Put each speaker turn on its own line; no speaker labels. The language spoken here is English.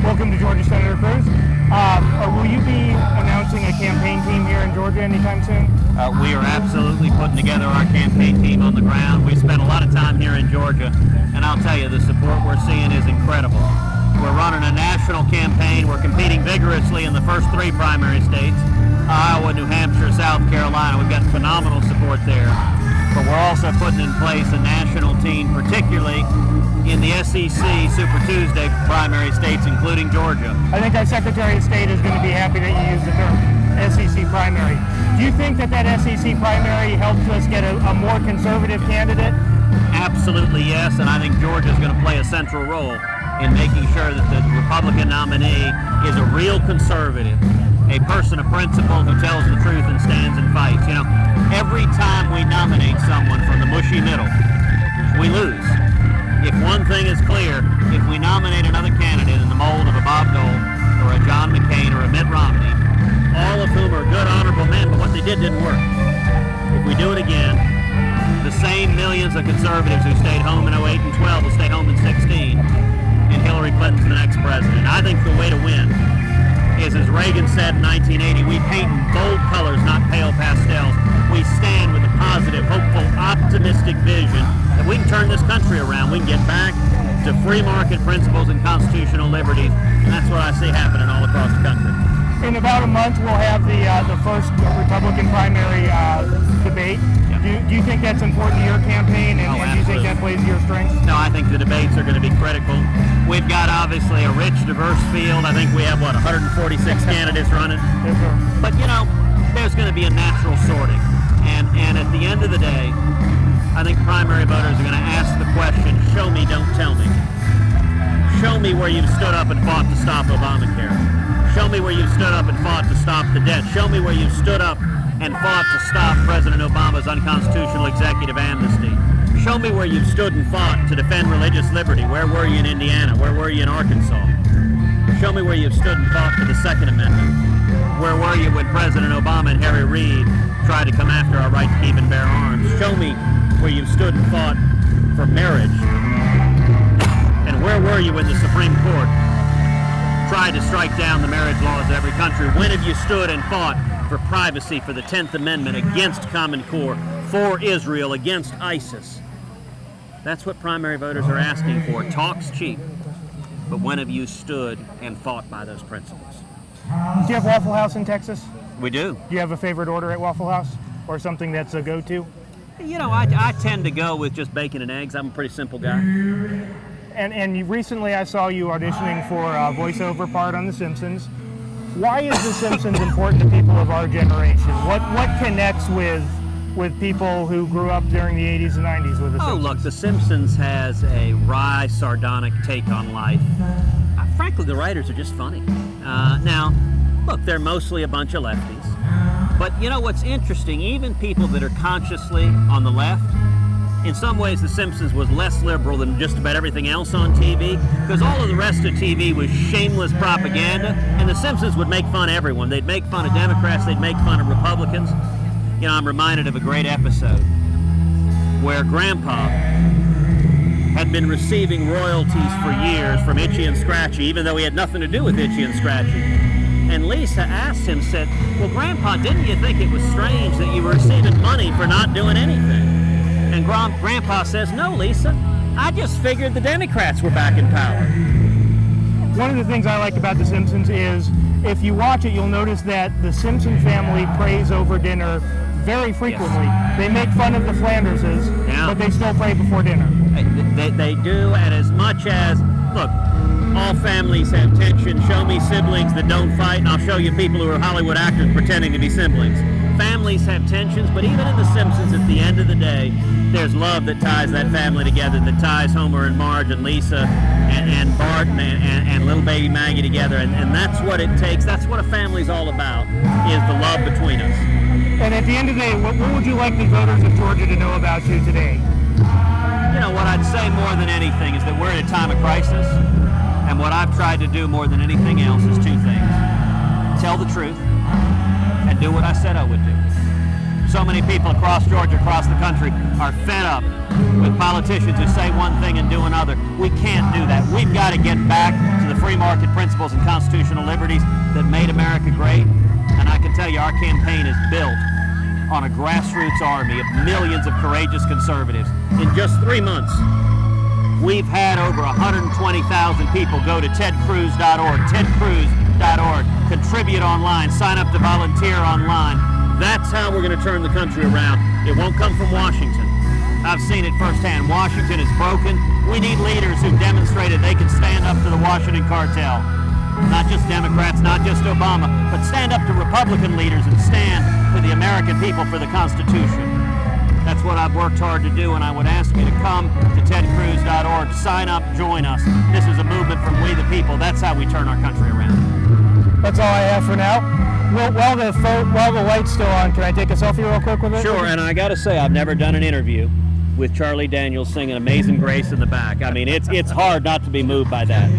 Welcome to Georgia, Senator Cruz. Will you be announcing a campaign team here in Georgia anytime soon?
We are absolutely putting together our campaign team on the ground. We spent a lot of time here in Georgia, and I'll tell you, the support we're seeing is incredible. We're running a national campaign. We're competing vigorously in the first 3 primary states, Iowa, New Hampshire, South Carolina. We've got phenomenal support there. But we're also putting in place a national team, particularly in the SEC Super Tuesday primary states, including Georgia.
I think our Secretary of State is going to be happy that you use the term SEC primary. Do you think that SEC primary helps us get a more conservative candidate?
Absolutely yes, and I think Georgia is going to play a central role in making sure that the Republican nominee is a real conservative, a person of principle who tells the truth and stands and fights. You know, every time we nominate someone from the mushy middle, we lose. If one thing is clear, if we nominate another candidate in the mold of a Bob Dole or a John McCain or a Mitt Romney, all of whom are good, honorable men, but what they didn't work. If we do it again, the same millions of conservatives who stayed home in 08 and 12 will stay home in 16, and Hillary Clinton's the next president. I think the way to win is, as Reagan said in 1980, we paint in bold colors, not pale pastels. We stand with a positive, hopeful, optimistic vision that we can turn this country around. We can get back to free market principles and constitutional liberties, and that's what I see happening all across the country.
In about a month, we'll have the first Republican primary debate. Yep. Do you think that's important to your campaign, and do you think that plays to your strengths?
No, I think the debates are going to be critical. We've got obviously a rich, diverse field. I think we have, 146 candidates running?
Yes, sir.
But, there's going to be a natural sorting. And at the end of the day, I think primary voters are going to ask the question, show me, don't tell me. Show me where you've stood up and fought to stop Obamacare. Show me where you've stood up and fought to stop the debt. Show me where you've stood up and fought to stop President Obama's unconstitutional executive amnesty. Show me where you've stood and fought to defend religious liberty. Where were you in Indiana? Where were you in Arkansas? Show me where you've stood and fought for the Second Amendment. Where were you when President Obama and Harry Reid tried to come after our right to keep and bear arms? Show me where you've stood and fought for marriage. And where were you when the Supreme Court tried to strike down the marriage laws of every country? When have you stood and fought for privacy, for the 10th Amendment, against Common Core, for Israel, against ISIS? That's what primary voters are asking for. Talk's cheap, but when have you stood and fought by those principles?
Do you have Waffle House in Texas?
We do.
Do you have a favorite order at Waffle House, or something that's a go-to?
I tend to go with just bacon and eggs. I'm a pretty simple guy.
And recently I saw you auditioning for a voiceover part on The Simpsons. Why is The Simpsons important to people of our generation? What connects with people who grew up during the 80s and 90s with The Simpsons?
Oh, look, The Simpsons has a wry, sardonic take on life. Frankly, the writers are just funny. Now, look, they're mostly a bunch of lefties. But what's interesting, even people that are consciously on the left, in some ways The Simpsons was less liberal than just about everything else on TV, because all of the rest of TV was shameless propaganda, and The Simpsons would make fun of everyone. They'd make fun of Democrats, they'd make fun of Republicans. I'm reminded of a great episode where Grandpa had been receiving royalties for years from Itchy and Scratchy, even though he had nothing to do with Itchy and Scratchy. And Lisa asked him, said, well, Grandpa, didn't you think it was strange that you were receiving money for not doing anything? And Grandpa says, no, Lisa, I just figured the Democrats were back in power.
One of the things I like about The Simpsons is, if you watch it, you'll notice that the Simpson family prays over dinner very frequently. Yes. They make fun of the Flanderses, but they still pray before dinner.
They do, and as much as, look, all families have tension. Show me siblings that don't fight, and I'll show you people who are Hollywood actors pretending to be siblings. Families have tensions, but even in The Simpsons, at the end of the day, there's love that ties that family together, that ties Homer and Marge and Lisa and Bart and little baby Maggie together, and that's what it takes. That's what a family's all about, is the love between us.
And at the end of the day, what would you like the voters of Georgia to know about you today?
What I'd say more than anything is that we're at a time of crisis, and what I've tried to do more than anything else is 2 things. Tell the truth, and do what I said I would do. So many people across Georgia, across the country, are fed up with politicians who say one thing and do another. We can't do that. We've got to get back to the free market principles and constitutional liberties that made America great. And I can tell you, our campaign is built on a grassroots army of millions of courageous conservatives. In just 3 months, we've had over 120,000 people go to tedcruz.org, tedcruz.org, contribute online, sign up to volunteer online. That's how we're going to turn the country around. It won't come from Washington. I've seen it firsthand. Washington is broken. We need leaders who demonstrated they can stand up to the Washington cartel. Not just Democrats, not just Obama, but stand up to Republican leaders and stand for the American people, for the Constitution. That's what I've worked hard to do, and I would ask you to come to tedcruz.org, sign up, join us. This is a movement from we the people. That's how we turn our country around.
That's all I have for now. Well, while the light's still on, can I take a selfie real quick with it?
Sure, and I got to say, I've never done an interview with Charlie Daniels singing Amazing Grace in the back. I mean, it's hard not to be moved by that.